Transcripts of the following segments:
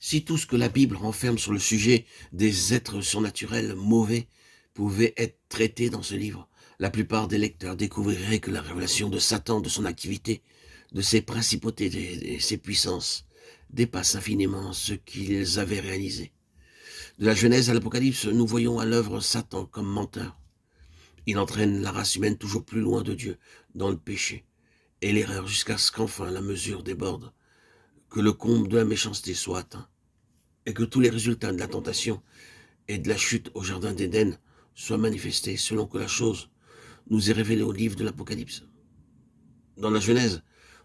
Si tout ce que la Bible renferme sur le sujet des êtres surnaturels mauvais pouvait être traité dans ce livre, la plupart des lecteurs découvriraient que la révélation de Satan, de son activité, de ses principautés et ses puissances dépasse infiniment ce qu'ils avaient réalisé. De la Genèse à l'Apocalypse, nous voyons à l'œuvre Satan comme menteur. Il entraîne la race humaine toujours plus loin de Dieu, dans le péché et l'erreur, jusqu'à ce qu'enfin la mesure déborde, que le comble de la méchanceté soit atteint, et que tous les résultats de la tentation et de la chute au jardin d'Éden soient manifestés selon que la chose nous est révélée au livre de l'Apocalypse. Dans la Genèse,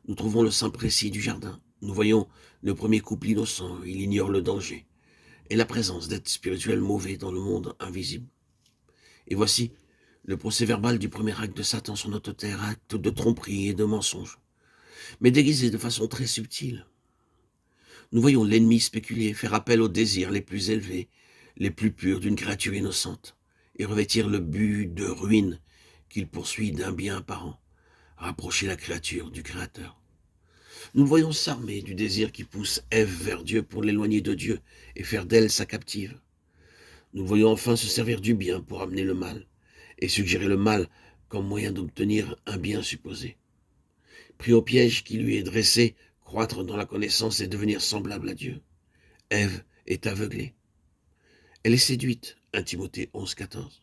nous trouvons le sein précis du jardin. Nous voyons le premier couple innocent, il ignore le danger, et la présence d'êtres spirituels mauvais dans le monde invisible. Et voici le procès-verbal du premier acte de Satan sur notre terre, acte de tromperie et de mensonge, mais déguisé de façon très subtile. Nous voyons l'ennemi spéculer, faire appel aux désirs les plus élevés, les plus purs d'une créature innocente, et revêtir le but de ruine qu'il poursuit d'un bien apparent, rapprocher la créature du Créateur. Nous le voyons s'armer du désir qui pousse Ève vers Dieu pour l'éloigner de Dieu et faire d'elle sa captive. Nous le voyons enfin se servir du bien pour amener le mal, et suggérer le mal comme moyen d'obtenir un bien supposé. Pris au piège qui lui est dressé, croître dans la connaissance et devenir semblable à Dieu. Ève est aveuglée. Elle est séduite, 1 Timothée 11, 14.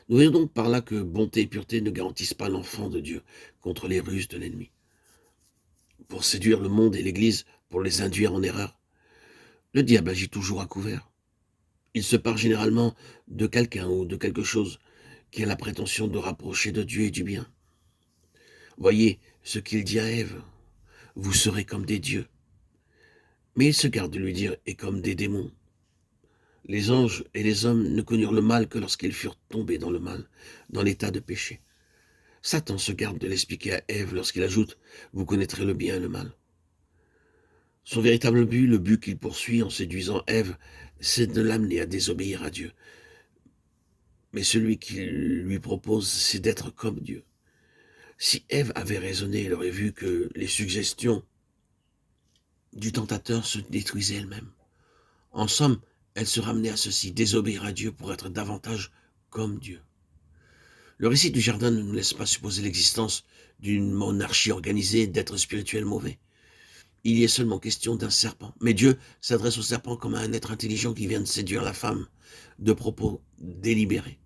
Nous voyons donc par là que bonté et pureté ne garantissent pas l'enfant de Dieu contre les ruses de l'ennemi. Pour séduire le monde et l'Église, pour les induire en erreur, le diable agit toujours à couvert. Il se part généralement de quelqu'un ou de quelque chose qui a la prétention de rapprocher de Dieu et du bien. Voyez ce qu'il dit à Ève, vous serez comme des dieux. Mais il se garde de lui dire, et comme des démons. Les anges et les hommes ne connurent le mal que lorsqu'ils furent tombés dans le mal, dans l'état de péché. Satan se garde de l'expliquer à Ève lorsqu'il ajoute, vous connaîtrez le bien et le mal. Son véritable but, le but qu'il poursuit en séduisant Ève, c'est de l'amener à désobéir à Dieu. Mais celui qu'il lui propose, c'est d'être comme Dieu. Si Ève avait raisonné, elle aurait vu que les suggestions du tentateur se détruisaient elles-mêmes. En somme, elle se ramenait à ceci, désobéir à Dieu pour être davantage comme Dieu. Le récit du jardin ne nous laisse pas supposer l'existence d'une monarchie organisée d'êtres spirituels mauvais. Il y est seulement question d'un serpent. Mais Dieu s'adresse au serpent comme à un être intelligent qui vient de séduire la femme, de propos délibérés.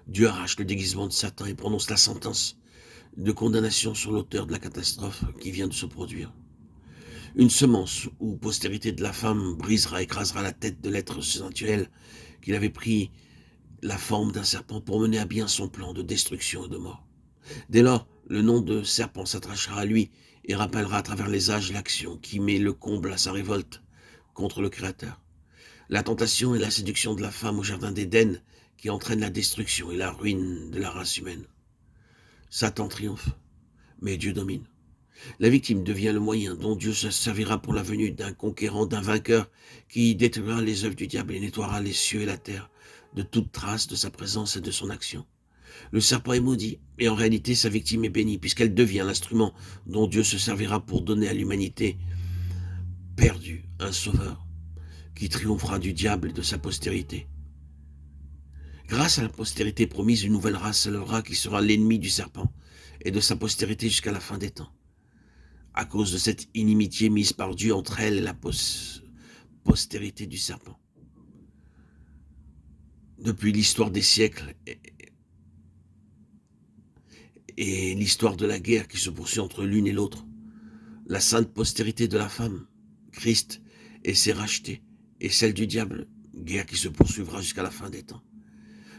Dieu arrache le déguisement de Satan et prononce la sentence de condamnation sur l'auteur de la catastrophe qui vient de se produire. Une semence ou postérité de la femme brisera, écrasera la tête de l'être sensuel qu'il avait pris la forme d'un serpent pour mener à bien son plan de destruction et de mort. Dès lors, le nom de serpent s'attachera à lui et rappellera à travers les âges l'action qui met le comble à sa révolte contre le Créateur. La tentation et la séduction de la femme au jardin d'Éden qui entraînent la destruction et la ruine de la race humaine. Satan triomphe, mais Dieu domine. La victime devient le moyen dont Dieu se servira pour la venue d'un conquérant, d'un vainqueur qui détruira les œuvres du diable et nettoiera les cieux et la terre de toute trace de sa présence et de son action. Le serpent est maudit, et en réalité sa victime est bénie, puisqu'elle devient l'instrument dont Dieu se servira pour donner à l'humanité perdue un sauveur qui triomphera du diable et de sa postérité. Grâce à la postérité promise, une nouvelle race s'élèvera qui sera l'ennemi du serpent et de sa postérité jusqu'à la fin des temps. À cause de cette inimitié mise par Dieu entre elle et la postérité du serpent. Depuis l'histoire des siècles et l'histoire de la guerre qui se poursuit entre l'une et l'autre, la sainte postérité de la femme, Christ, et ses rachetés, et celle du diable, guerre qui se poursuivra jusqu'à la fin des temps,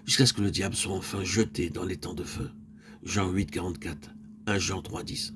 jusqu'à ce que le diable soit enfin jeté dans les temps de feu. Jean 8, 44, 1 Jean 3, 10.